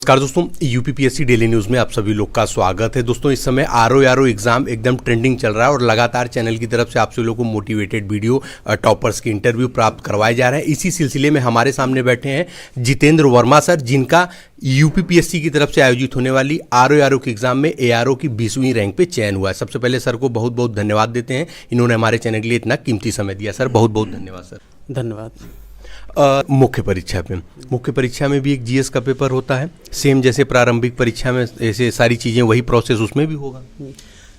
नमस्कार दोस्तों, UPPSC daily news में आप सभी लोग का स्वागत है। दोस्तों इस समय आरओ एग्जाम एकदम ट्रेंडिंग चल रहा है और लगातार चैनल की तरफ से आप सभी लोगों को मोटिवेटेड वीडियो टॉपर्स के इंटरव्यू प्राप्त करवाए जा रहे हैं। इसी सिलसिले में हमारे सामने बैठे हैं जितेंद्र वर्मा सर, जिनका यूपीपीएससी की तरफ से आयोजित होने वाली आरओ के एग्जाम में एआरओ की 20वीं रैंक पे चयन हुआ है। सबसे पहले सर को बहुत बहुत धन्यवाद देते हैं, इन्होंने हमारे चैनल के लिए इतना कीमती समय दिया। सर बहुत बहुत धन्यवाद सर। धन्यवाद। मुख्य परीक्षा में भी एक जीएस का पेपर होता है, सेम जैसे प्रारंभिक परीक्षा में ऐसे सारी चीज़ें, वही प्रोसेस उसमें भी होगा?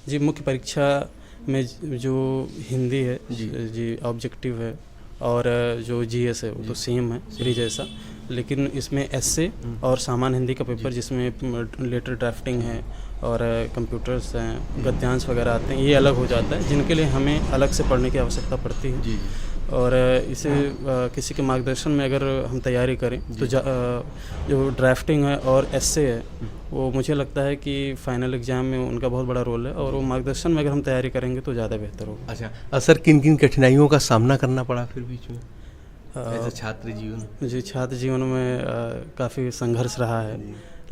जी, मुख्य परीक्षा में जो हिंदी है जी ऑब्जेक्टिव है और जो जीएस है वो तो सेम है फ्री जैसा, लेकिन इसमें एस्से और सामान्य हिंदी का पेपर जिसमें लेटर ड्राफ्टिंग है और कंप्यूटर्स हैं, गद्यांश वगैरह आते हैं, ये अलग हो जाता है, जिनके लिए हमें अलग से पढ़ने की आवश्यकता पड़ती है। और इसे किसी के मार्गदर्शन में अगर हम तैयारी करें तो जो ड्राफ्टिंग है और एस्से है वो मुझे लगता है कि फाइनल एग्जाम में उनका बहुत बड़ा रोल है, और वो मार्गदर्शन में अगर हम तैयारी करेंगे तो ज़्यादा बेहतर होगा। अच्छा सर, किन किन कठिनाइयों का सामना करना पड़ा फिर बीच में छात्र जीवन? जी, छात्र जीवन में काफ़ी संघर्ष रहा है,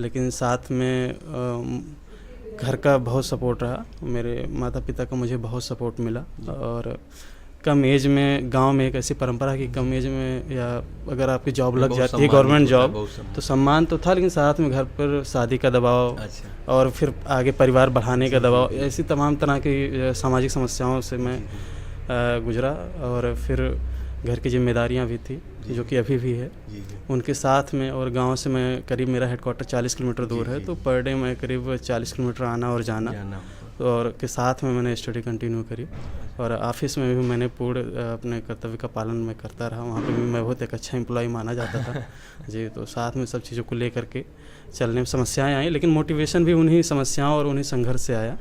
लेकिन साथ में घर का बहुत सपोर्ट रहा। मेरे माता पिता का मुझे बहुत सपोर्ट मिला, और कम एज में गांव में एक ऐसी परंपरा कि कम एज में या अगर आपकी जॉब लग जाती है, गवर्नमेंट जॉब, तो सम्मान तो था, लेकिन साथ में घर पर शादी का दबाव और फिर आगे परिवार बढ़ाने का दबाव, ऐसी तमाम तरह की सामाजिक समस्याओं से मैं गुजरा। और फिर घर की जिम्मेदारियां भी थी जो कि अभी भी है, उनके साथ में। और गांव से मैं करीब, मेरा हेडक्वार्टर 40 किलोमीटर दूर है, तो पर डे मैं करीब 40 किलोमीटर आना और जाना और के साथ में मैंने स्टडी कंटिन्यू करी। और ऑफिस में भी मैंने पूर्ण अपने कर्तव्य का पालन मैं करता रहा। वहाँ पे भी मैं बहुत एक अच्छा एम्प्लॉय माना जाता था जी। तो साथ में सब चीज़ों को लेकर के चलने में समस्याएं आई, लेकिन मोटिवेशन भी उन्हीं समस्याओं और उन्हीं संघर्ष से आया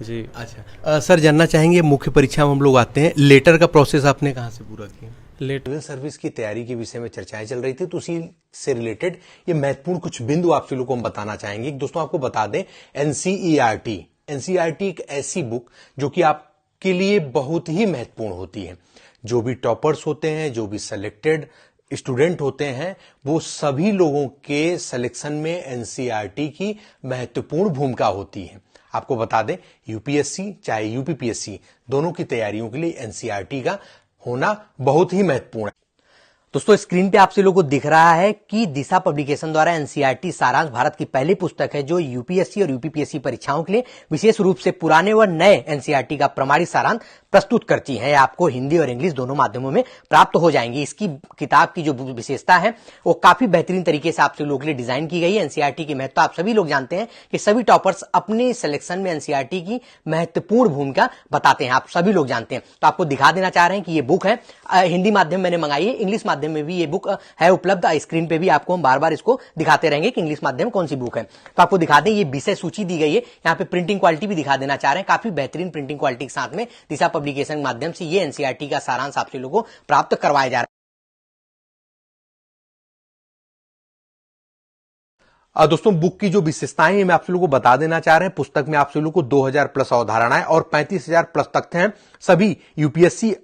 जी। अच्छा सर, जानना चाहेंगे मुख्य परीक्षा में हम लोग आते हैं, लेटर का प्रोसेस आपने कहाँ से पूरा किया? लेटर सर्विस की तैयारी के विषय में चर्चाएं चल रही थी, तो उसी से रिलेटेड ये महत्वपूर्ण कुछ बिंदु आप लोगों को हम बताना चाहेंगे। दोस्तों आपको बता दें, एनसीईआरटी एक ऐसी बुक जो कि आपके लिए बहुत ही महत्वपूर्ण होती है। जो भी टॉपर्स होते हैं, जो भी सिलेक्टेड स्टूडेंट होते हैं, वो सभी लोगों के सिलेक्शन में एनसीईआरटी की महत्वपूर्ण भूमिका होती है। आपको बता दें, यूपीएससी चाहे यूपीपीएससी, दोनों की तैयारियों के लिए एनसीईआरटी का होना बहुत ही महत्वपूर्ण है। दोस्तों स्क्रीन पे आप सभी लोगों को दिख रहा है कि दिशा पब्लिकेशन द्वारा एनसीईआरटी सारांश भारत की पहली पुस्तक है जो यूपीएससी और यूपीपीएससी परीक्षाओं के लिए विशेष रूप से पुराने व नए एनसीईआरटी का प्रमाणित सारांश प्रस्तुत करती है। आपको हिंदी और इंग्लिश दोनों माध्यमों में प्राप्त हो जाएंगी। इसकी किताब की जो विशेषता है वो काफी बेहतरीन तरीके से आप सभी लोगों के लिए डिजाइन की गई है। एनसीईआरटी की महत्व आप सभी लोग जानते हैं कि सभी टॉपर्स अपने सिलेक्शन में एनसीईआरटी की महत्वपूर्ण भूमिका बताते हैं, आप सभी लोग जानते हैं। तो आपको दिखा देना चाह रहे हैं कि ये बुक है, हिंदी माध्यम मैंने मंगाई है, इंग्लिश माध्यम में भी ये बुक है उपलब्ध। स्क्रीन पे भी आपको हम बार बार इसको दिखाते रहेंगे कि इंग्लिश माध्यम कौन सी बुक है। तो आपको दिखा दें, ये विषय सूची दी गई है, यहाँ पे प्रिंटिंग क्वालिटी भी दिखा देना चाह रहे हैं, काफी बेहतरीन प्रिंटिंग क्वालिटी के साथ में दिशा पब्लिकेशन के माध्यम से ये एनसीईआरटी का सारांश आप सभी लोगों को प्राप्त करवाया जा रहा है। दोस्तों बुक की जो विशेषताएं हैं मैं आप लोगों को बता देना चाह रहे हैं। पुस्तक में आप लोगों को 2000 प्लस अवधारणाएं और 35,000 प्लस तथ्य हैं, सभी यूपीएससी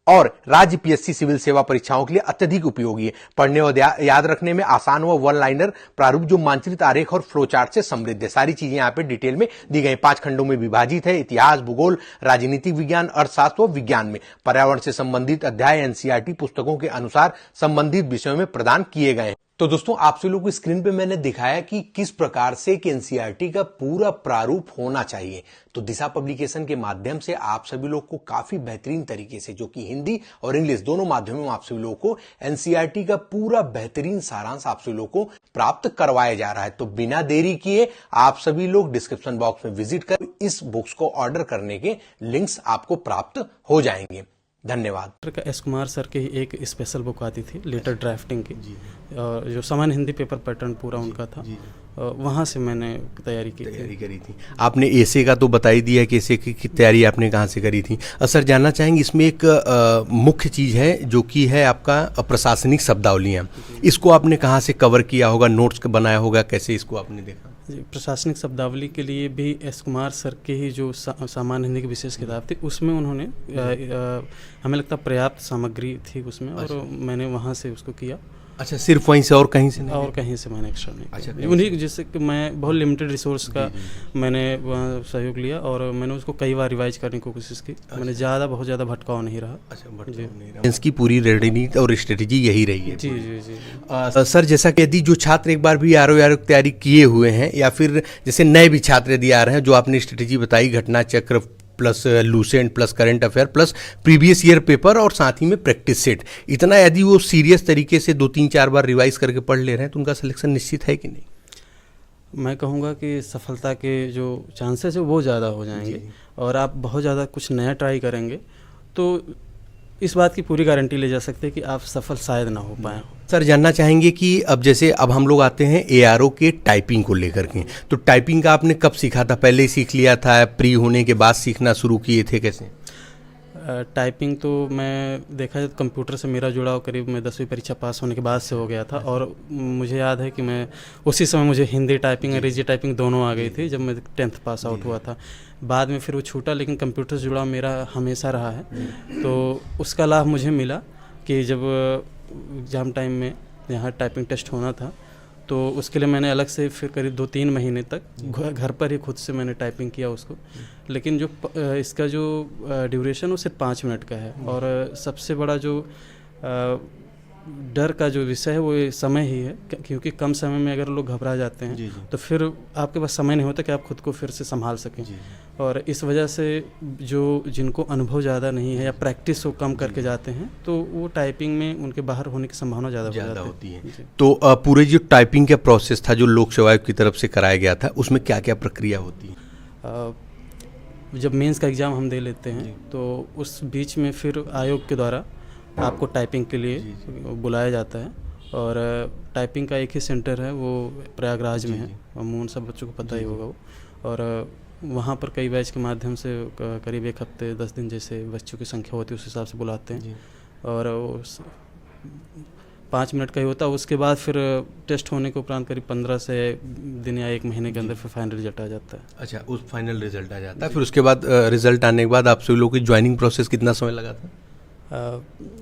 और राज्य पीएससी सिविल सेवा परीक्षाओं के लिए अत्यधिक उपयोगी है। पढ़ने और याद रखने में आसान व वन लाइनर प्रारूप जो मानचित्र, आरेख और फ्लो चार्ट से समृद्ध है। सारी चीजें यहाँ पे डिटेल में दी गई, 5 खंडों में विभाजित है। इतिहास, भूगोल, राजनीतिक विज्ञान, अर्थशास्त्र व विज्ञान में पर्यावरण से संबंधित अध्याय एनसीईआरटी पुस्तकों के अनुसार संबंधित विषयों में प्रदान किए गए हैं। तो दोस्तों आप सभी लोगों को स्क्रीन पे मैंने दिखाया कि किस प्रकार से एनसीईआरटी का पूरा प्रारूप होना चाहिए। तो दिशा पब्लिकेशन के माध्यम से आप सभी लोग को काफी बेहतरीन तरीके से, जो कि हिंदी और इंग्लिश दोनों माध्यमों में आप सभी लोगों को एनसीईआरटी का पूरा बेहतरीन सारांश आप सभी लोगों को प्राप्त करवाया जा रहा है। तो बिना देरी किए आप सभी लोग डिस्क्रिप्शन बॉक्स में विजिट कर इस बुक्स को ऑर्डर करने के लिंक्स आपको प्राप्त हो जाएंगे। धन्यवाद। एस कुमार सर की एक स्पेशल बुक आती थी लेटर ड्राफ्टिंग की, और जो सामान्य हिंदी पेपर पैटर्न पूरा उनका था, वहाँ से मैंने तैयारी करी थी। आपने एसे का तो बता ही दिया कि एसे की तैयारी आपने कहाँ से करी थी। सर जानना चाहेंगे, इसमें एक मुख्य चीज़ है जो कि है आपका प्रशासनिक शब्दावलियाँ, इसको आपने कहाँ से कवर किया होगा, नोट्स बनाया होगा, कैसे इसको आपने देखा? प्रशासनिक शब्दावली के लिए भी एस कुमार सर की ही जो सामान्य हिंदी की विशेष किताब थी, उसमें उन्होंने हमें लगता पर्याप्त सामग्री थी उसमें, और मैंने वहाँ से उसको किया। अच्छा, सिर्फ वहीं से और कहीं से नहीं? और कहीं से मैंने एक्स्ट्रा नहीं अच्छा, किया। उन्हीं जैसे कि मैं बहुत लिमिटेड रिसोर्स का मैंने वहाँ सहयोग लिया और मैंने उसको कई बार रिवाइज करने की कोशिश की। मैंने बहुत ज़्यादा भटकाव नहीं रहा। अच्छा, भटकाव नहीं रहा। इसकी पूरी रणनीति और स्ट्रेटेजी यही रही है? जी जी जी। सर, जैसा कि यदि जो छात्र एक बार भी आर की तैयारी किए हुए हैं या फिर जैसे नए भी छात्र यदि आ रहे हैं, जो आपने स्ट्रेटेजी बताई, घटना चक्र plus Lucent plus current affair plus previous year paper और साथ ही में प्रैक्टिस सेट, इतना यदि वो सीरियस तरीके से 2-3-4 बार रिवाइज करके पढ़ ले रहे हैं तो उनका सिलेक्शन निश्चित है कि नहीं? मैं कहूँगा कि सफलता के जो चांसेस है वो ज़्यादा हो जाएंगे और आप बहुत ज़्यादा कुछ नया ट्राई करेंगे तो इस बात की पूरी गारंटी ले जा सकते हैं कि आप सफल शायद ना हो पाए। सर, जानना चाहेंगे कि अब हम लोग आते हैं ARO के टाइपिंग को लेकर के, तो टाइपिंग का आपने कब सीखा था? पहले ही सीख लिया था, प्री होने के बाद सीखना शुरू किए थे, कैसे? टाइपिंग तो मैं देखा जाए तो कंप्यूटर से मेरा जुड़ाव करीब मैं 10वीं परीक्षा पास होने के बाद से हो गया था और मुझे याद है कि मैं उसी समय मुझे हिंदी टाइपिंग अंग्रेजी टाइपिंग दोनों आ गई थी जब मैं 10th पास आउट हुआ था। बाद में फिर वो छूटा, लेकिन कंप्यूटर से जुड़ाव मेरा हमेशा रहा है। तो उसका लाभ मुझे मिला कि जब एग्ज़ाम टाइम में यहाँ टाइपिंग टेस्ट होना था तो उसके लिए मैंने अलग से फिर करीब 2-3 महीने तक घर पर ही खुद से मैंने टाइपिंग किया उसको। लेकिन जो इसका जो ड्यूरेशन वो सिर्फ 5 मिनट का है और सबसे बड़ा जो डर का जो विषय है वो समय ही है, क्योंकि कम समय में अगर लोग घबरा जाते हैं तो फिर आपके पास समय नहीं होता कि आप खुद को फिर से संभाल सकें। और इस वजह से जो जिनको अनुभव ज़्यादा नहीं है या प्रैक्टिस वो कम करके जाते हैं तो वो टाइपिंग में उनके बाहर होने की संभावना ज़्यादा होती है। तो पूरे जो टाइपिंग का प्रोसेस था जो लोक सेवा आयोग की तरफ से कराया गया था, उसमें क्या क्या प्रक्रिया होती है? जब मेंस का एग्ज़ाम हम दे लेते हैं तो उस बीच में फिर आयोग के द्वारा आपको टाइपिंग के लिए बुलाया जाता है और टाइपिंग का एक ही सेंटर है, वो प्रयागराज में है, अमूमन सब बच्चों को पता ही होगा वो। और वहाँ पर कई बैच के माध्यम से करीब 1 हफ्ते 10 दिन जैसे बच्चों की संख्या होती है उस हिसाब से बुलाते हैं और 5 मिनट का ही होता है। उसके बाद फिर टेस्ट होने के उपरांत करीब 15 से दिन या 1 महीने के अंदर फिर फाइनल रिजल्ट आ जाता है। अच्छा, उस फाइनल रिजल्ट आ जाता है। फिर उसके बाद रिजल्ट आने के बाद आप सभी लोगों की ज्वाइनिंग प्रोसेस कितना समय लगा था?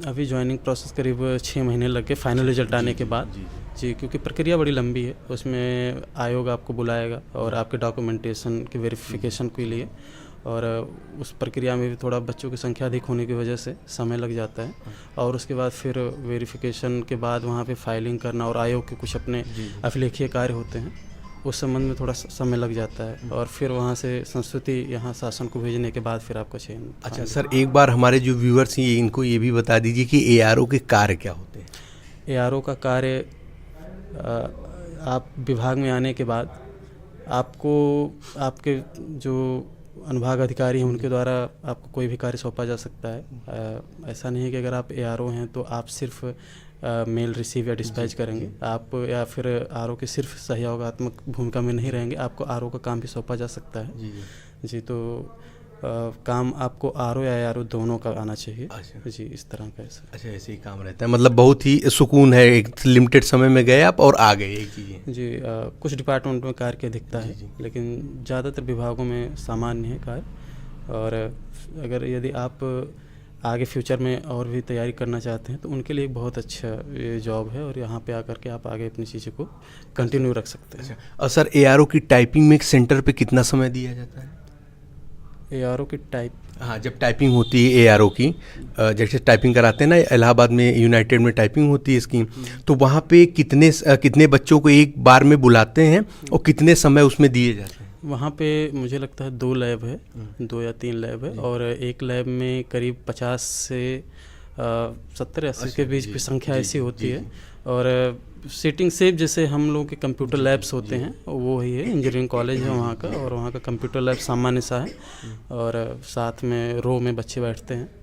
अभी ज्वाइनिंग प्रोसेस करीब 6 महीने लग गए फाइनल रिजल्ट आने के बाद। जी, क्योंकि प्रक्रिया बड़ी लंबी है, उसमें आयोग आपको बुलाएगा और आपके डॉक्यूमेंटेशन के वेरिफिकेशन के लिए, और उस प्रक्रिया में भी थोड़ा बच्चों की संख्या अधिक होने की वजह से समय लग जाता है। और उसके बाद फिर वेरिफिकेशन के बाद वहाँ पे फाइलिंग करना और आयोग के कुछ अपने अभिलेखीय कार्य होते हैं, उस संबंध में थोड़ा समय लग जाता है। और फिर वहाँ से संस्कृति यहाँ शासन को भेजने के बाद फिर आपका चयन। अच्छा सर, एक बार हमारे जो व्यूअर्स हैं इनको ये भी बता दीजिए कि ARO के कार्य क्या होते हैं? ARO का कार्य, आप विभाग में आने के बाद आपको आपके जो अनुभाग अधिकारी हैं उनके द्वारा आपको कोई भी कार्य सौंपा जा सकता है। ऐसा नहीं है कि अगर आप ARO हैं तो आप सिर्फ मेल रिसीव या डिस्पैच करेंगे, आप या फिर ARO के सिर्फ सहयोगात्मक भूमिका में नहीं रहेंगे, आपको ARO का काम भी सौंपा जा सकता है। जी, तो काम आपको ARO या ARO दोनों का आना चाहिए। अच्छा। जी, इस तरह का ऐसा। अच्छा, ऐसे ही काम रहता है, मतलब बहुत ही सुकून है, एक लिमिटेड समय में गए आप और आ गए एक चीज़। जी, कुछ डिपार्टमेंट में कार्य की अधिकता है, लेकिन ज़्यादातर विभागों में सामान्य है कार्य। और अगर यदि आप आगे फ्यूचर में और भी तैयारी करना चाहते हैं तो उनके लिए एक बहुत अच्छा ये जॉब है और यहाँ पे आकर के आप आगे अपनी चीज़ों को कंटिन्यू रख सकते हैं। अच्छा, और सर ARO की टाइपिंग में एक सेंटर पे कितना समय दिया जाता है? ARO की हाँ, जब टाइपिंग होती है ARO की, जैसे टाइपिंग कराते हैं ना इलाहाबाद में, यूनाइटेड में टाइपिंग होती है इसकी, तो वहाँ पे कितने बच्चों को एक बार में बुलाते हैं और कितने समय उसमें दिए जाते हैं? वहाँ पे मुझे लगता है 2 लैब है, 2 या 3 लैब है, और एक लैब में करीब 50 से 70-80 के बीच की संख्या ऐसी होती है। और सीटिंग सेफ जैसे हम लोग के कंप्यूटर लैब्स होते हैं वो ही है, इंजीनियरिंग कॉलेज है वहाँ का, और वहाँ का कंप्यूटर लैब सामान्य सा है और साथ में रो में बच्चे बैठते हैं।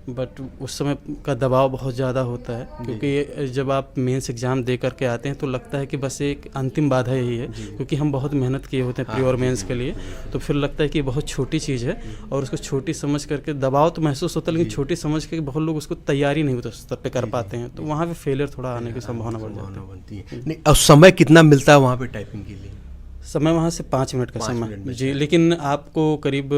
बट उस समय का दबाव बहुत ज़्यादा होता है, क्योंकि जब आप मेंस एग्ज़ाम दे करके आते हैं तो लगता है कि बस एक अंतिम बाधा यही है, क्योंकि हम बहुत मेहनत किए होते हैं प्री और मेंस के लिए, तो फिर लगता है कि बहुत छोटी चीज़ है और उसको छोटी समझ करके दबाव तो महसूस होता है, लेकिन छोटी समझ के बहुत लोग उसको तैयारी नहीं उस स्तर पर कर पाते हैं, तो वहाँ पर फेलियर थोड़ा आने की संभावना बढ़ जाती है। नहीं, और समय कितना मिलता है वहाँ पर टाइपिंग के लिए? समय वहाँ से 5 मिनट का समय। जी, लेकिन आपको करीब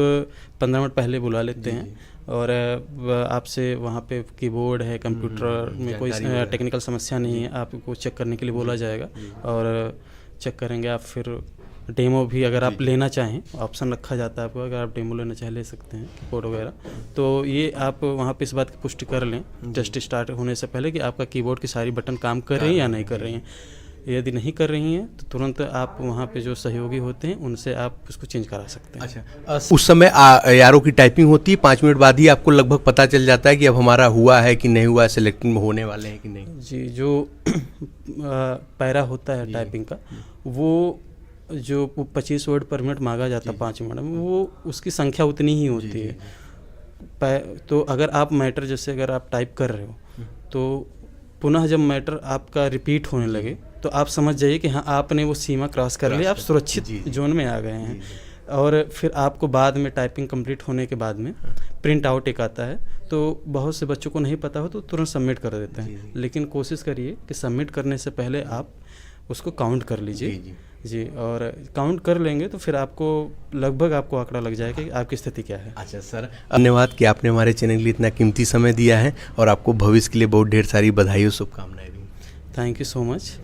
15 मिनट पहले बुला लेते हैं और आपसे वहाँ पे कीबोर्ड है, कंप्यूटर में कोई टेक्निकल समस्या नहीं है, आपको चेक करने के लिए बोला जाएगा और चेक करेंगे आप। फिर डेमो भी अगर आप लेना चाहें, ऑप्शन रखा जाता है आपको, अगर आप डेमो लेना चाहें ले सकते हैं कीबोर्ड वगैरह। तो ये आप वहाँ पे इस बात की पुष्टि कर लें टेस्ट स्टार्ट होने से पहले कि आपका कीबोर्ड की सारी बटन काम कर रही हैं या नहीं कर रही हैं। यदि नहीं कर रही हैं तो तुरंत आप वहाँ पे जो सहयोगी होते हैं उनसे आप उसको चेंज करा सकते हैं। अच्छा, उस समय यारों की टाइपिंग होती है, 5 मिनट बाद ही आपको लगभग पता चल जाता है कि अब हमारा हुआ है कि नहीं हुआ है, सिलेक्टिंग में होने वाले हैं कि नहीं? जी, जो पैरा होता है टाइपिंग का, वो जो 25 वर्ड पर मिनट मांगा जाता है 5 मिनट में, वो उसकी संख्या उतनी ही होती है। तो अगर आप मैटर जैसे अगर आप टाइप कर रहे हो तो पुनः जब मैटर आपका रिपीट होने लगे तो आप समझ जाइए कि हाँ आपने वो सीमा क्रॉस कर ली, आप सुरक्षित जोन में आ गए हैं। और फिर आपको बाद में टाइपिंग कंप्लीट होने के बाद में प्रिंट आउट एक आता है, तो बहुत से बच्चों को नहीं पता हो तो तुरंत सबमिट कर देते हैं। लेकिन कोशिश करिए कि सबमिट करने से पहले आप उसको काउंट कर लीजिए जी, और काउंट कर लेंगे तो फिर आपको लगभग आपको आंकड़ा लग जाएगा कि आपकी स्थिति क्या है। अच्छा सर, धन्यवाद कि आपने हमारे चैनल के लिए इतना कीमती समय दिया है और आपको भविष्य के लिए बहुत ढेर सारी बधाई और शुभकामनाएं दी। Thank you so much.